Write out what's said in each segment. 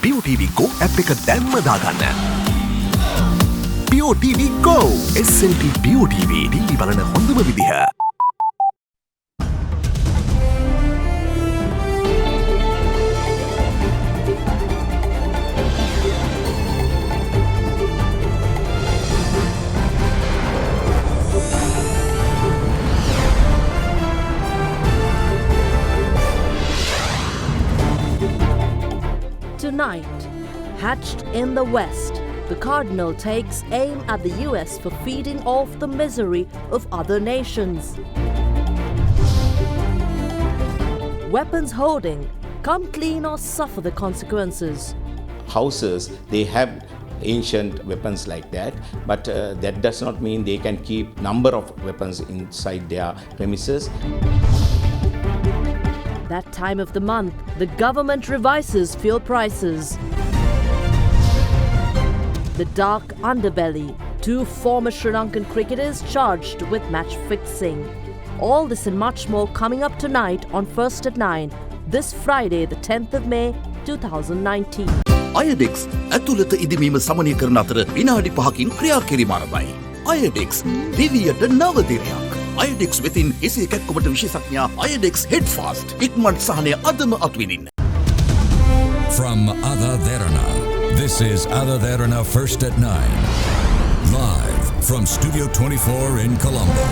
BOTV Go app එක දැන්ම දාගන්න. BOTV Go SLT BOTV TV බලන හොඳම විදිහ. Tonight, hatched in the West, the Cardinal takes aim at the US for feeding off the misery of other nations. Weapons holding, come clean or suffer the consequences. Houses, they have ancient weapons like that, but that does not mean they can keep number of weapons inside their premises. That time of the month, the government revises fuel prices. The dark underbelly, 2 former Sri Lankan cricketers charged with match fixing. All this and much more coming up tonight on First at 9, this Friday the 10th of May 2019. AdaDerana ඇතුළත ඉදීම සමනය කරන අතර විනාඩි 5කින් ක්‍රියා කිරීම ආරම්භයි. AdaDerana දිවියට නව දිරයක්. AdaDerana වෙතින් එසේ කැක්කමට විශේෂඥයා AdaDerana Headfast ඉක්මන් සහනය අදම අත්විඳින්න. From AdaDerana, this is AdaDerana First at 9. Live from Studio 24 in Colombo.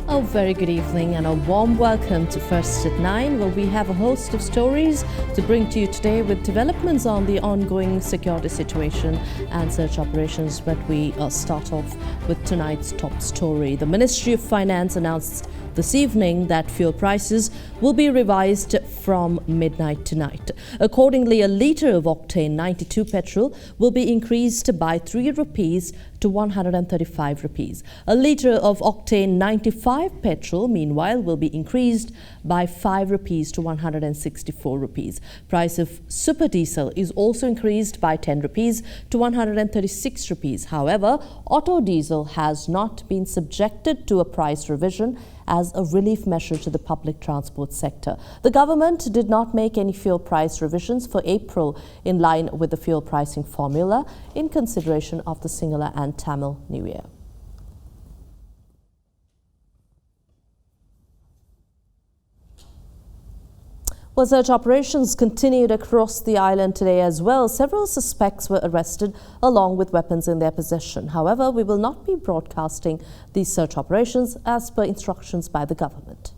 A very good evening and a warm welcome to First at 9, where we have a host of stories to bring to you today with developments on the ongoing security situation and search operations. But we start off with tonight's top story. The Ministry of Finance announced this evening that fuel prices will be revised from midnight tonight. Accordingly, a litre of octane 92 petrol will be increased by 3 rupees to 135 rupees. A litre of octane 95 petrol, meanwhile, will be increased by 5 rupees to 164 rupees. Price of super diesel is also increased by 10 rupees to 136 rupees. However, auto diesel has not been subjected to a price revision as a relief measure to the public transport sector. The government did not make any fuel price revisions for April in line with the fuel pricing formula in consideration of the Sinhala and Tamil New Year. Well, search operations continued across the island today as well. Several suspects were arrested along with weapons in their possession. However, we will not be broadcasting these search operations as per instructions by the government.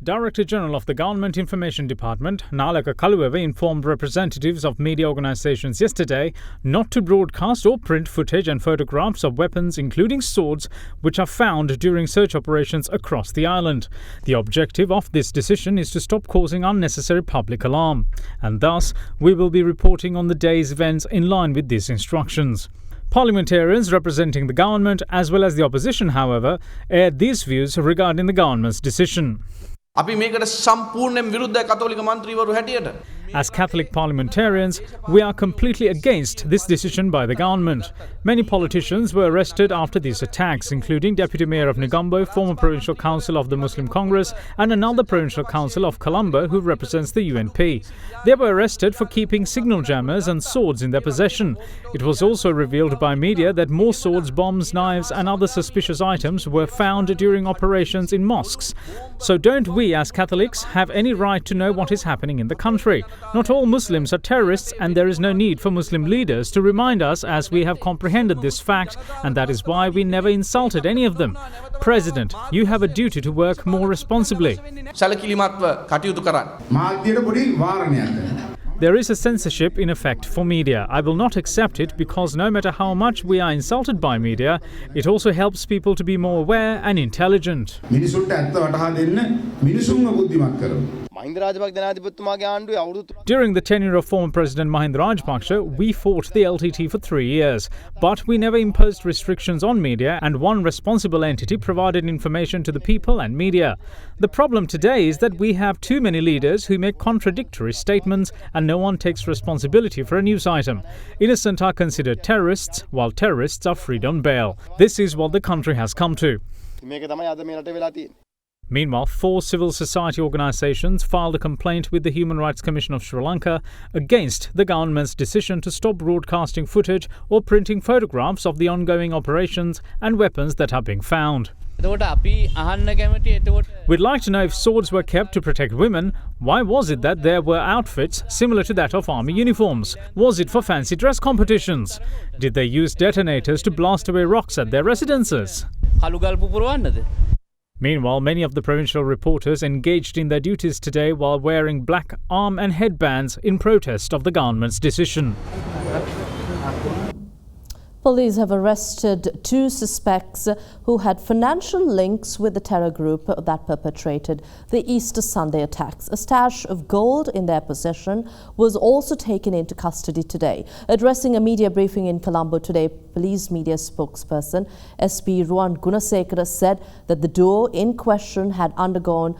Director General of the Government Information Department, Nalaka Kaluwewa, informed representatives of media organisations yesterday not to broadcast or print footage and photographs of weapons, including swords, which are found during search operations across the island. The objective of this decision is to stop causing unnecessary public alarm, and thus we will be reporting on the day's events in line with these instructions. Parliamentarians representing the government as well as the opposition, however, aired these views regarding the government's decision. As Catholic parliamentarians, we are completely against this decision by the government. Many politicians were arrested after these attacks, including Deputy Mayor of Negombo, former Provincial Council of the Muslim Congress, and another Provincial Council of Colombo who represents the UNP. They were arrested for keeping signal jammers and swords in their possession. It was also revealed by media that more swords, bombs, knives, and other suspicious items were found during operations in mosques. So don't we, as Catholics, have any right to know what is happening in the country? Not all Muslims are terrorists, and there is no need for Muslim leaders to remind us, as we have comprehended this fact, and that is why we never insulted any of them. President, you have a duty to work more responsibly. There is a censorship in effect for media. I will not accept it because no matter how much we are insulted by media, it also helps people to be more aware and intelligent. During the tenure of former President Mahinda Rajapaksa, we fought the LTT for 3 years, but we never imposed restrictions on media, and one responsible entity provided information to the people and media. The problem today is that we have too many leaders who make contradictory statements and no one takes responsibility for a news item. Innocent are considered terrorists, while terrorists are freed on bail. This is what the country has come to. Meanwhile, 4 civil society organisations filed a complaint with the Human Rights Commission of Sri Lanka against the government's decision to stop broadcasting footage or printing photographs of the ongoing operations and weapons that are being found. We'd like to know if swords were kept to protect women. Why was it that there were outfits similar to that of army uniforms? Was it for fancy dress competitions? Did they use detonators to blast away rocks at their residences? Meanwhile, many of the provincial reporters engaged in their duties today while wearing black arm and headbands in protest of the government's decision. Police have arrested 2 suspects who had financial links with the terror group that perpetrated the Easter Sunday attacks. A stash of gold in their possession was also taken into custody today. Addressing a media briefing in Colombo today, police media spokesperson SP Ruan Gunasekara said that the duo in question had undergone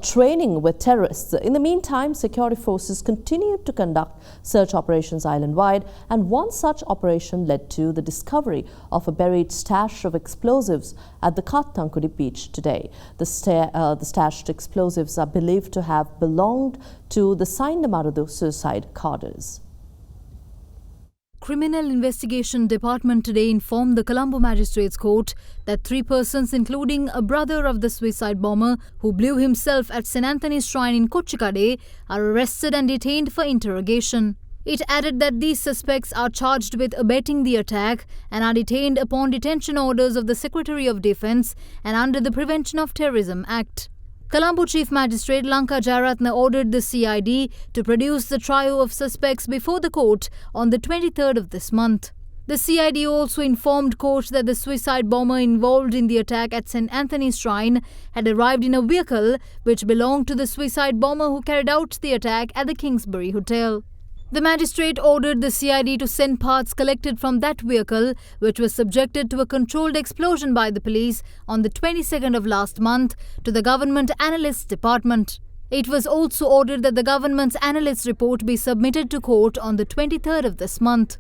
training with terrorists. In the meantime, security forces continued to conduct search operations island-wide, and one such operation led to the discovery of a buried stash of explosives at the Kattankudi beach today. The stashed explosives are believed to have belonged to the Saindamarudu suicide cadres. Criminal Investigation Department today informed the Colombo Magistrates Court that 3 persons, including a brother of the suicide bomber who blew himself at St. Anthony's Shrine in Kochikade, are arrested and detained for interrogation. It added that these suspects are charged with abetting the attack and are detained upon detention orders of the Secretary of Defence and under the Prevention of Terrorism Act. Colombo Chief Magistrate Lanka Jayaratne ordered the CID to produce the trio of suspects before the court on the 23rd of this month. The CID also informed court that the suicide bomber involved in the attack at St. Anthony's Shrine had arrived in a vehicle which belonged to the suicide bomber who carried out the attack at the Kingsbury Hotel. The magistrate ordered the CID to send parts collected from that vehicle, which was subjected to a controlled explosion by the police on the 22nd of last month, to the Government Analysts Department. It was also ordered that the government's analysts report be submitted to court on the 23rd of this month.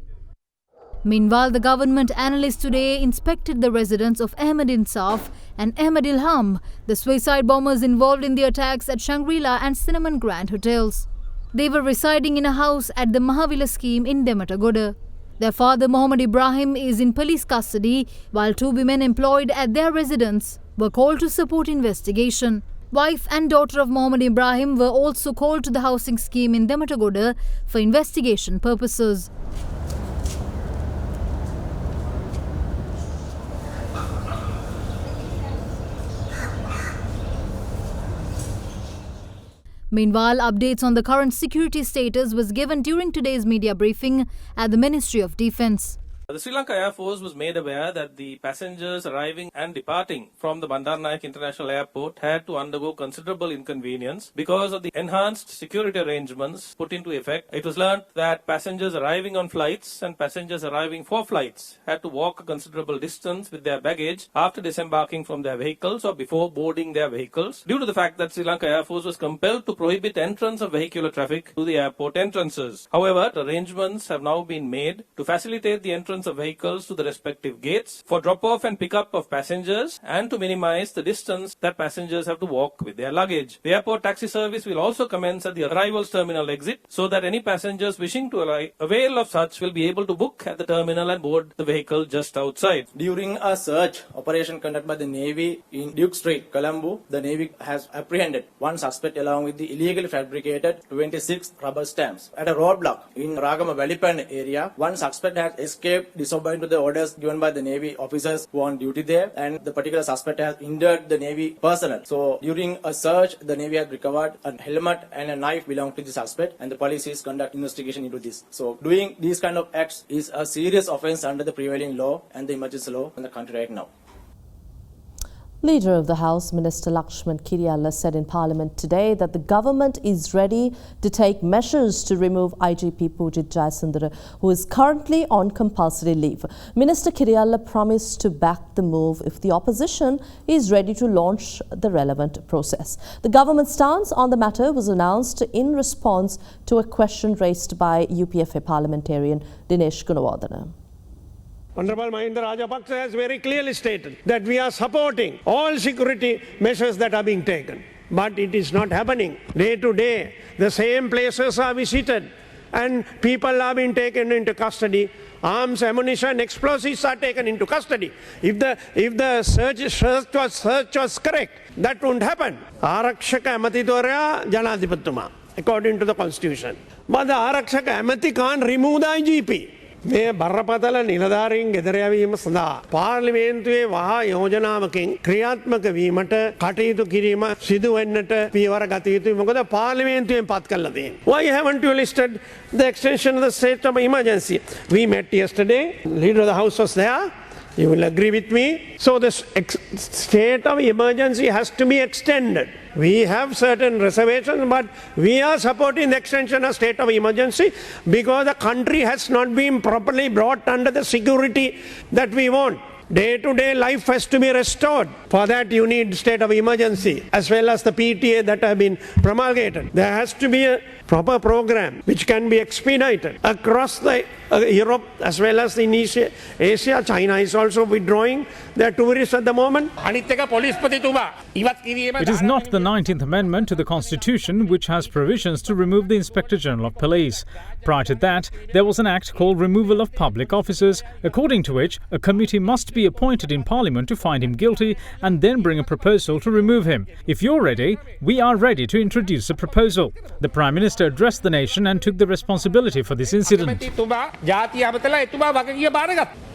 Meanwhile, the government analysts today inspected the residence of Ahmed Insaf and Ahmed Ilham, the suicide bombers involved in the attacks at Shangri-La and Cinnamon Grand hotels. They were residing in a house at the Mahavila scheme in Dematagoda. Their father, Mohammed Ibrahim, is in police custody, while 2 women employed at their residence were called to support investigation. Wife and daughter of Mohammed Ibrahim were also called to the housing scheme in Dematagoda for investigation purposes. Meanwhile, updates on the current security status was given during today's media briefing at the Ministry of Defence. The Sri Lanka Air Force was made aware that the passengers arriving and departing from the Bandaranaike International Airport had to undergo considerable inconvenience because of the enhanced security arrangements put into effect. It was learnt that passengers arriving on flights and passengers arriving for flights had to walk a considerable distance with their baggage after disembarking from their vehicles or before boarding their vehicles, due to the fact that Sri Lanka Air Force was compelled to prohibit entrance of vehicular traffic to the airport entrances. However, arrangements have now been made to facilitate the entrance of vehicles to the respective gates for drop-off and pick-up of passengers and to minimize the distance that passengers have to walk with their luggage. The airport taxi service will also commence at the arrivals terminal exit so that any passengers wishing to avail of such will be able to book at the terminal and board the vehicle just outside. During a search operation conducted by the Navy in Duke Street, Colombo, the Navy has apprehended 1 suspect along with the illegally fabricated 26 rubber stamps. At a roadblock in Ragama Valipan area, 1 suspect has escaped disobeying to the orders given by the Navy officers who are on duty there, and the particular suspect has injured the Navy personnel. So during a search, the Navy has recovered a helmet and a knife belonging to the suspect, and the police is conducting investigation into this. So doing these kind of acts is a serious offence under the prevailing law and the emergency law in the country right now. Leader of the House, Minister Lakshman Kiriyalla, said in Parliament today that the government is ready to take measures to remove IGP Pujit Jayasundara, who is currently on compulsory leave. Minister Kiriyalla promised to back the move if the opposition is ready to launch the relevant process. The government stance on the matter was announced in response to a question raised by UPFA parliamentarian Dinesh Gunawardena. Honorable Mahinda Rajapaksa has very clearly stated that we are supporting all security measures that are being taken. But it is not happening. Day to day, the same places are visited and people are being taken into custody. Arms, ammunition, explosives are taken into custody. If the search was correct, that wouldn't happen. Arakshaka Amatidorya Janadipatuma, according to the constitution. But the Arakshaka Amati can't remove the IGP. මේ බරපතල නිලධාරීන් ගෙදර යවීම සඳහා පාර්ලිමේන්තුවේ වහා යෝජනාවකින් ක්‍රියාත්මක වීමට කටයුතු කිරීම සිදු වෙන්නට පියවර ගත යුතුයි. මොකද පාර්ලිමේන්තුවෙන් පත් කළා තියෙන්නේ. Why haven't you listed the extension of the state of emergency? We met yesterday. Leader of the House was there. You will agree with me. So the state of emergency has to be extended. We have certain reservations, but we are supporting the extension of state of emergency because the country has not been properly brought under the security that we want. Day-to-day life has to be restored. For that you need state of emergency as well as the PTA that have been promulgated. There has to be a proper program which can be expedited across the Europe as well as in Asia. China is also withdrawing their tourists at the moment. It is not the 19th Amendment to the Constitution which has provisions to remove the Inspector General of Police. Prior to that, there was an act called Removal of Public Officers, according to which a committee must be appointed in Parliament to find him guilty and then bring a proposal to remove him. If you're ready, we are ready to introduce a proposal. The Prime Minister addressed the nation and took the responsibility for this incident.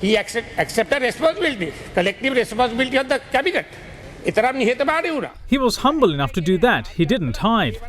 He accepted responsibility, collective responsibility of the cabinet. He was humble enough to do that. He didn't hide.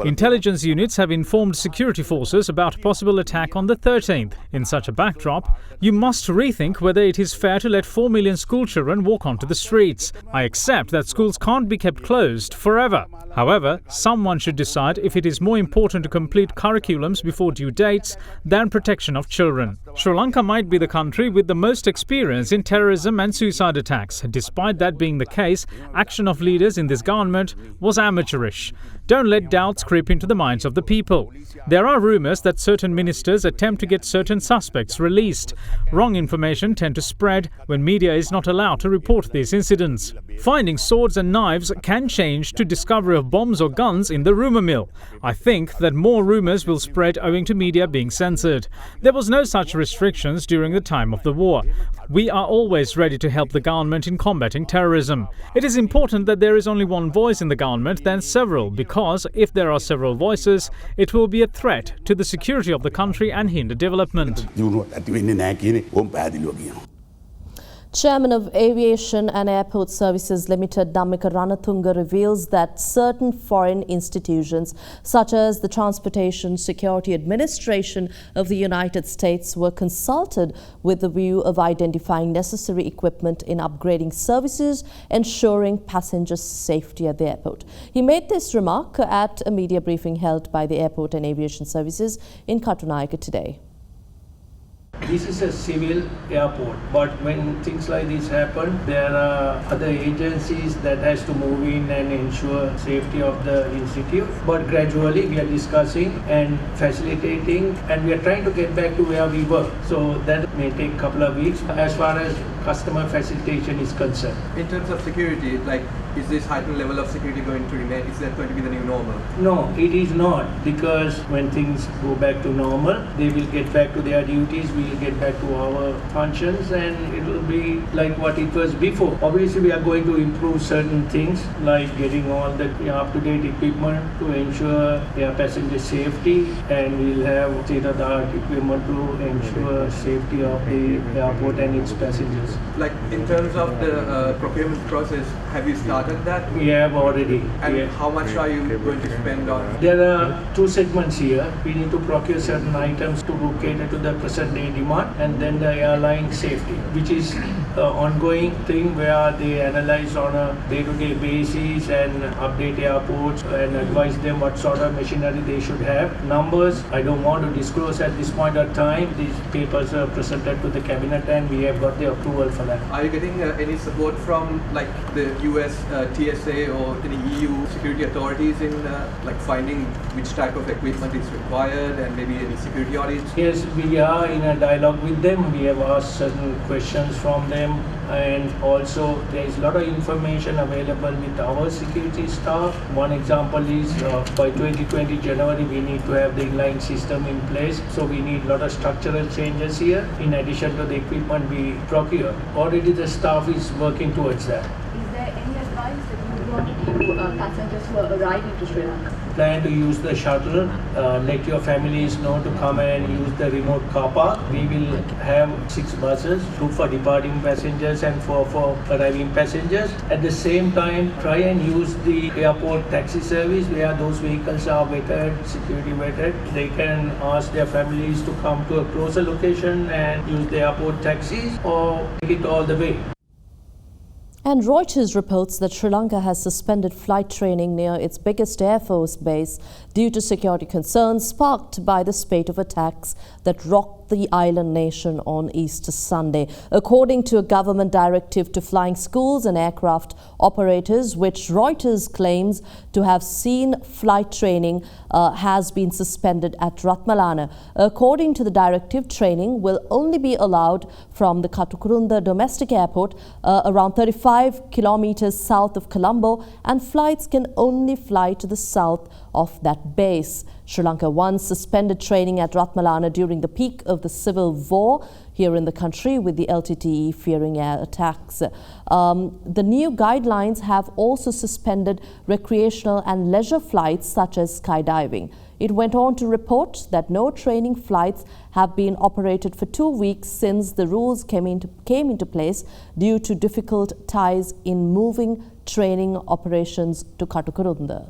Intelligence units have informed security forces about a possible attack on the 13th. In such a backdrop, you must rethink whether it is fair to let 4 million school children walk onto the streets. I accept that schools can't be kept closed forever. However, someone should decide if it is more important to complete curriculums before due dates than protection of children. Sri Lanka might be the country with the most experience in terrorism and suicide attacks. Despite that being the case, action of leaders in this government was amateurish. Don't let doubts creep into the minds of the people. There are rumours that certain ministers attempt to get certain suspects released. Wrong information tend to spread when media is not allowed to report these incidents. Finding swords and knives can change to discovery of bombs or guns in the rumour mill. I think that more rumours will spread owing to media being censored. There was no such restrictions during the time of the war. We are always ready to help the government in combating terrorism. It is important that there is only one voice in the government than several, because if there are several voices, it will be a threat to the security of the country and hinder development. Chairman of Aviation and Airport Services Limited, Dhammika Ranatunga, reveals that certain foreign institutions, such as the Transportation Security Administration of the United States, were consulted with the view of identifying necessary equipment in upgrading services, ensuring passengers' safety at the airport. He made this remark at a media briefing held by the Airport and Aviation Services in Katunayake today. This is a civil airport, but when things like this happen, there are other agencies that has to move in and ensure safety of the institute. But gradually we are discussing and facilitating, and we are trying to get back to where we were. So that may take a couple of weeks as far as customer facilitation is concerned. In terms of security, like, is this heightened level of security going to remain? Is that going to be the new normal? No, it is not, because when things go back to normal, they will get back to their duties, we will get back to our functions, and it will be like what it was before. Obviously, we are going to improve certain things, like getting all the up-to-date equipment to ensure their passenger safety, and we'll have state-of-the-art equipment to ensure safety of the airport and its passengers. Like, in terms of the procurement process, have you started that? We have already. And how much are you going to spend on? There are two segments here. We need to procure certain items to cater to the present day demand, and then the airline safety, which is an ongoing thing where they analyze on a day-to-day basis and update airports and advise them what sort of machinery they should have. Numbers, I don't want to disclose at this point of time. These papers are presented to the cabinet and we have got the approval for that. are you getting any support from like the US TSA or any EU security authorities in like finding which type of equipment is required and maybe any security audits? Yes, we are in a dialogue with them. We have asked certain questions from them, and also there is a lot of information available with our security staff. One example is by 2020 January we need to have the inline system in place, so we need a lot of structural changes here in addition to the equipment we procure. Already the staff is working towards that. Is there any advice that you want to give passengers who are arriving to Sri Lanka? Plan to use the shuttle, let your families know to come and use the remote car park. We will have 6 buses, 2 for departing passengers and 4 for arriving passengers. At the same time, try and use the airport taxi service where those vehicles are vetted, security vetted. They can ask their families to come to a closer location and use the airport taxis or take it all the way. And Reuters reports that Sri Lanka has suspended flight training near its biggest Air Force base due to security concerns sparked by the spate of attacks that rocked the island nation on Easter Sunday. According to a government directive to flying schools and aircraft operators, which Reuters claims to have seen flight training has been suspended at Ratmalana. According to the directive, training will only be allowed from the Katukurunda domestic airport around 35 kilometers south of Colombo, and flights can only fly to the south of that base. Sri Lanka once suspended training at Ratmalana during the peak of the civil war here in the country, with the LTTE fearing air attacks. The new guidelines have also suspended recreational and leisure flights such as skydiving. It went on to report that no training flights have been operated for 2 weeks since the rules came into place due to difficult ties in moving training operations to Katukurunda.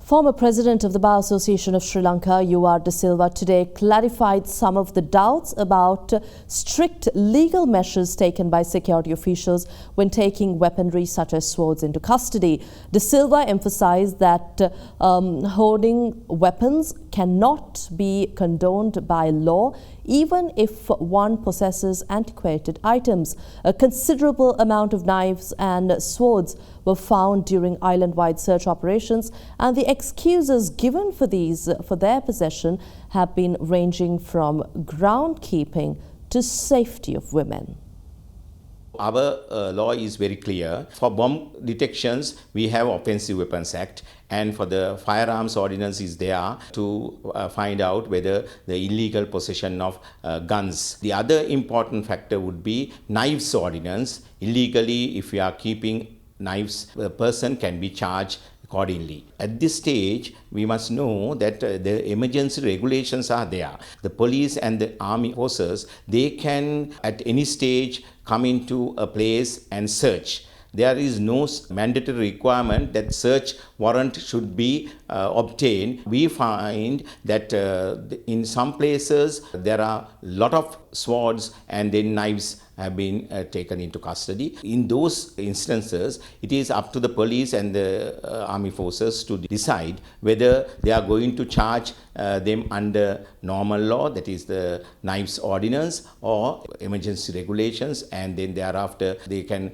Former President of the Bar Association of Sri Lanka, U.R. De Silva, today clarified some of the doubts about strict legal measures taken by security officials when taking weaponry such as swords into custody. De Silva emphasized that holding weapons cannot be condoned by law, even if one possesses antiquated items. A considerable amount of knives and swords were found during island-wide search operations, and the excuses given for their possession have been ranging from groundkeeping to safety of women. Our law is very clear. For bomb detections, we have Offensive Weapons Act, and for the firearms ordinance is there to find out whether the illegal possession of guns. The other important factor would be knives ordinance. Illegally, if we are keeping knives, the person can be charged accordingly. At this stage, we must know that the emergency regulations are there. The police and the army forces, they can at any stage come into a place and search. There is no mandatory requirement that search warrant should be obtained. We find that in some places there are a lot of swords and then knives have been taken into custody. In those instances, it is up to the police and the army forces to decide whether they are going to charge them under normal law, that is the knives ordinance, or emergency regulations, and then thereafter they can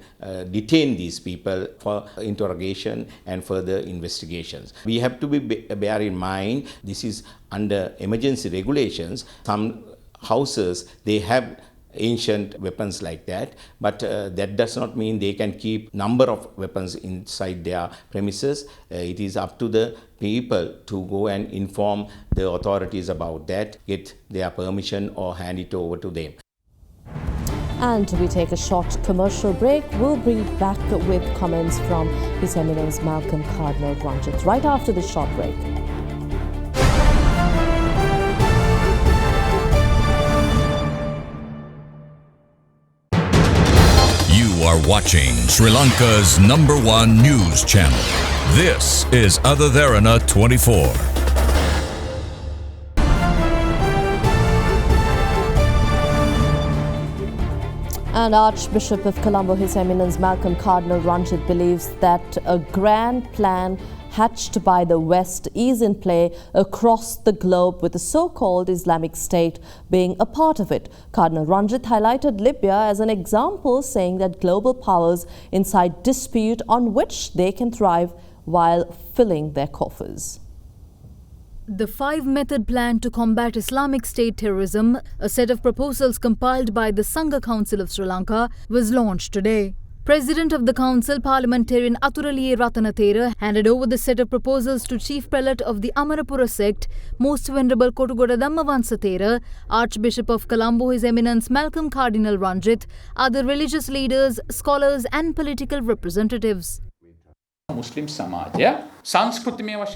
detain these people for interrogation and further investigations. We have to bear in mind this is under emergency regulations. Some houses, they have ancient weapons like that, but that does not mean they can keep number of weapons inside their premises. It is up to the people to go and inform the authorities about that, get their permission or hand it over to them. And we take a short commercial break. We'll bring back with comments from His Eminence Malcolm Cardinal Ranjit right after this short break. You are watching Sri Lanka's #1 news channel. This is AdaDerana 24. And Archbishop of Colombo, His Eminence Malcolm Cardinal Ranjit, believes that a grand plan hatched by the West is in play across the globe, with the so-called Islamic State being a part of it. Cardinal Ranjit highlighted Libya as an example, saying that global powers incite dispute on which they can thrive while filling their coffers. The 5-method plan to combat Islamic State terrorism, a set of proposals compiled by the Sangha Council of Sri Lanka, was launched today. President of the Council, Parliamentarian Athuraliye Ratanathera, handed over the set of proposals to Chief Prelate of the Amarapura sect, Most Venerable Kotugoda Dhammavansatera, Archbishop of Colombo, His Eminence Malcolm Cardinal Ranjit, other religious leaders, scholars and political representatives.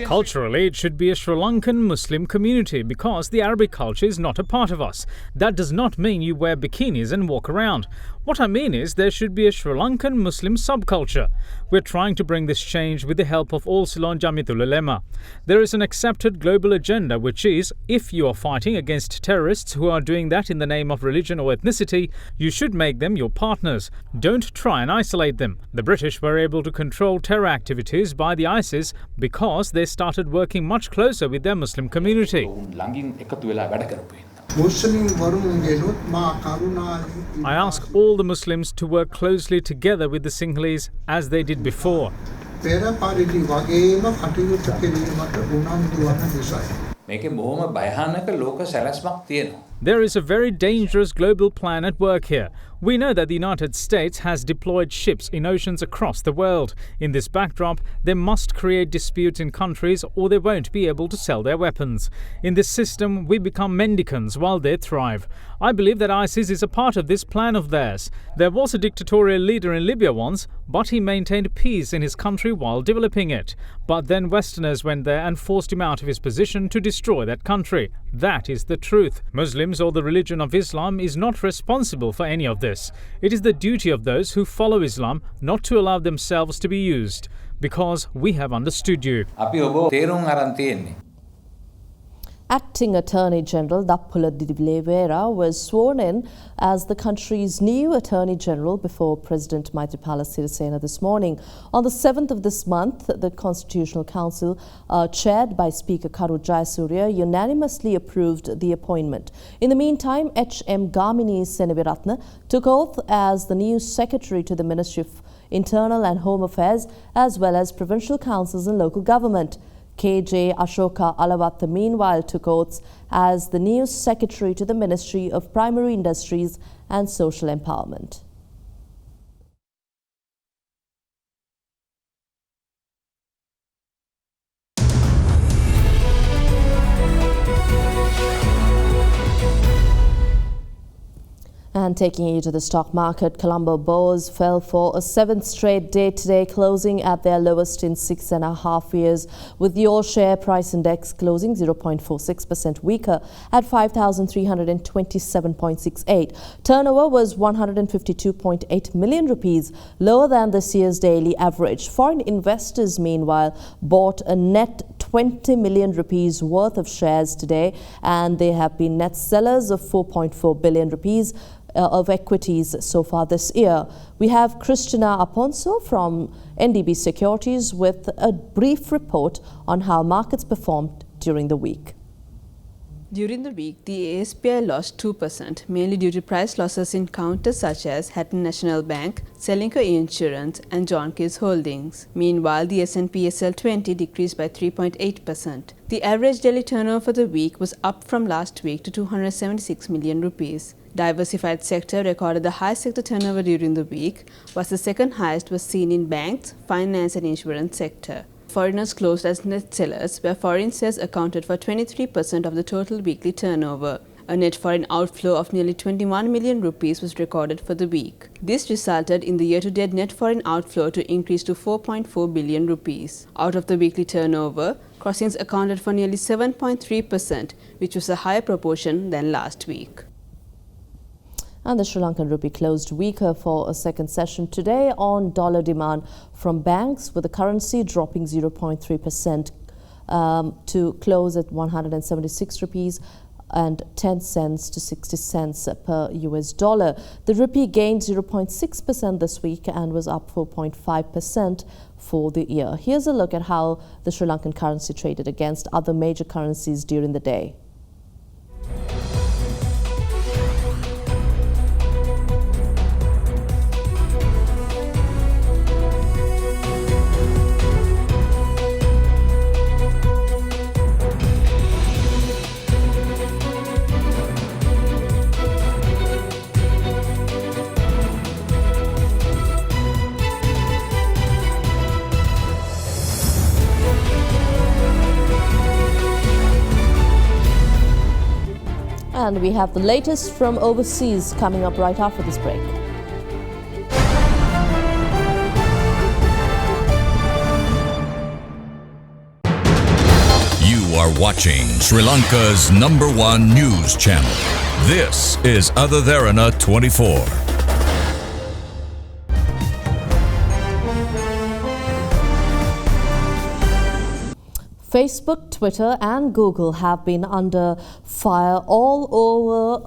Culturally, it should be a Sri Lankan Muslim community because the Arabic culture is not a part of us. That does not mean you wear bikinis and walk around. What I mean is there should be a Sri Lankan Muslim subculture. We're trying to bring this change with the help of All Ceylon Jamiatul Ulema. There is an accepted global agenda, which is, if you are fighting against terrorists who are doing that in the name of religion or ethnicity, you should make them your partners. Don't try and isolate them. The British were able to control terror activities by the ISIS because they started working much closer with their Muslim community. I ask all the Muslims to work closely together with the Sinhalese as they did before. There is a very dangerous global plan at work here. We know that the United States has deployed ships in oceans across the world. In this backdrop, they must create disputes in countries or they won't be able to sell their weapons. In this system, we become mendicants while they thrive. I believe that ISIS is a part of this plan of theirs. There was a dictatorial leader in Libya once, but he maintained peace in his country while developing it. But then Westerners went there and forced him out of his position to destroy that country. That is the truth. Muslims or the religion of Islam is not responsible for any of this. It is the duty of those who follow Islam not to allow themselves to be used, because we have understood you. Acting Attorney General Dappula Didivlevera was sworn in as the country's new Attorney General before President Maithripala Sirisena this morning. On the 7th of this month, the Constitutional Council, chaired by Speaker Karu Jayasuriya, unanimously approved the appointment. In the meantime, H.M. Gamini Seneviratne took oath as the new Secretary to the Ministry of Internal and Home Affairs, as well as Provincial Councils and Local Government. K.J. Ashoka Alavatta meanwhile took oaths as the new Secretary to the Ministry of Primary Industries and Social Empowerment. And taking you to the stock market, Colombo Bourse fell for a 7th straight day today, closing at their lowest in 6.5 years, with the all-share price index closing 0.46% weaker at 5,327.68. Turnover was 152.8 million rupees, lower than this year's daily average. Foreign investors, meanwhile, bought a net 20 million rupees worth of shares today, and they have been net sellers of 4.4 billion rupees of equities so far this year. We have Christina Aponso from NDB Securities with a brief report on how markets performed during the week. During the week, the ASPI lost 2%, mainly due to price losses in counters such as Hatton National Bank, Selinco Insurance and John Keys Holdings. Meanwhile, the S&P SL20 decreased by 3.8%. The average daily turnover for the week was up from last week to 276 million rupees. Diversified sector recorded the highest sector turnover during the week, whilst the second highest was seen in banks, finance and insurance sector. Foreigners closed as net sellers, where foreign sales accounted for 23% of the total weekly turnover. A net foreign outflow of nearly 21 million rupees was recorded for the week. This resulted in the year-to-date net foreign outflow to increase to 4.4 billion rupees. Out of the weekly turnover, crossings accounted for nearly 7.3%, which was a higher proportion than last week. And the Sri Lankan rupee closed weaker for a second session today on dollar demand from banks, with the currency dropping 0.3% to close at 176 rupees. and 10 cents to 60 cents per US dollar. The rupee gained 0.6% this week and was up 4.5% for the year. Here's a look at how the Sri Lankan currency traded against other major currencies during the day. And we have the latest from overseas coming up right after this break. You are watching Sri Lanka's #1 news channel. This is AdaDerana 24. Facebook, Twitter and Google have been under fire all over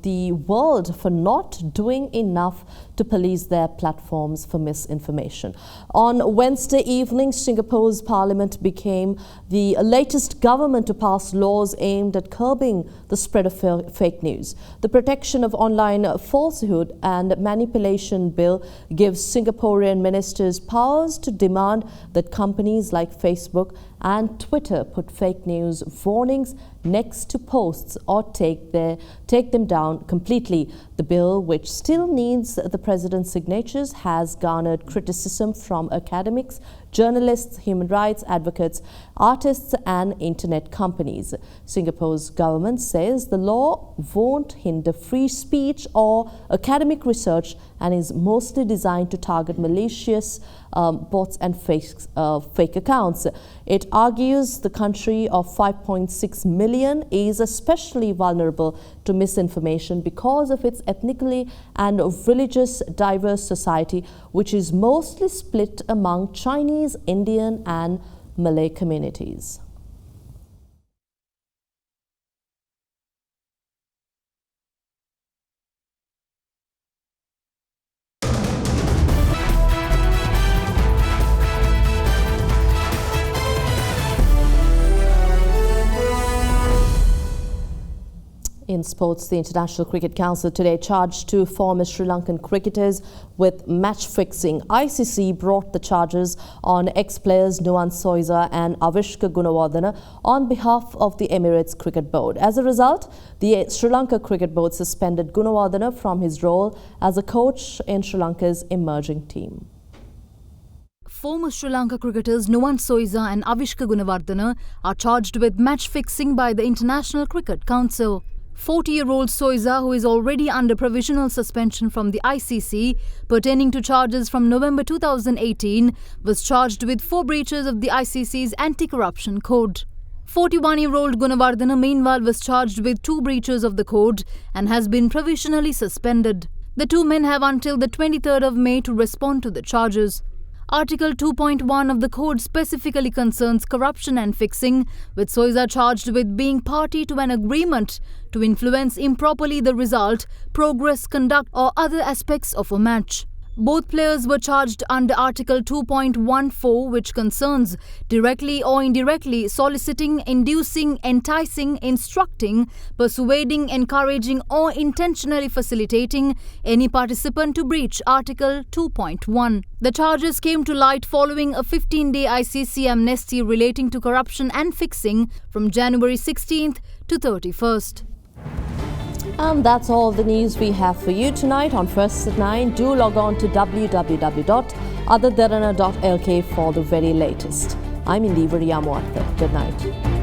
the world for not doing enough to police their platforms for misinformation. On Wednesday evening, Singapore's parliament became the latest government to pass laws aimed at curbing the spread of fake news. The Protection of Online Falsehood and Manipulation Bill gives Singaporean ministers powers to demand that companies like Facebook and Twitter put fake news warnings next to posts or take them down completely. The bill, which still needs the president's signatures, has garnered criticism from academics, journalists, human rights advocates, artists and internet companies. Singapore's government says the law won't hinder free speech or academic research and is mostly designed to target malicious bots and fake accounts. It argues the country of 5.6 million is especially vulnerable to misinformation because of its ethnically and religious diverse society, which is mostly split among Chinese, Indian and Malay communities. In sports, the International Cricket Council today charged two former Sri Lankan cricketers with match fixing. ICC brought the charges on ex-players Nuwan Soiza and Avishka Gunawardena on behalf of the Emirates Cricket Board. As a result, the Sri Lanka Cricket Board suspended Gunawardena from his role as a coach in Sri Lanka's emerging team. Former Sri Lanka cricketers Nuwan Soiza and Avishka Gunawardena are charged with match fixing by the International Cricket Council. 40-year-old Soiza, who is already under provisional suspension from the ICC pertaining to charges from November 2018, was charged with 4 breaches of the ICC's anti-corruption code. 41-year-old Gunawardena meanwhile was charged with 2 breaches of the code and has been provisionally suspended. The two men have until the 23rd of May to respond to the charges. Article 2.1 of the code specifically concerns corruption and fixing, with Soiza charged with being party to an agreement to influence improperly the result, progress, conduct or other aspects of a match. Both players were charged under Article 2.14, which concerns directly or indirectly soliciting, inducing, enticing, instructing, persuading, encouraging or intentionally facilitating any participant to breach Article 2.1. The charges came to light following a 15-day ICC amnesty relating to corruption and fixing from January 16th to 31st. And that's all the news we have for you tonight on First at 9. Do log on to www.adaderana.lk for the very latest. I'm Indiva Riyamuatta. Good night.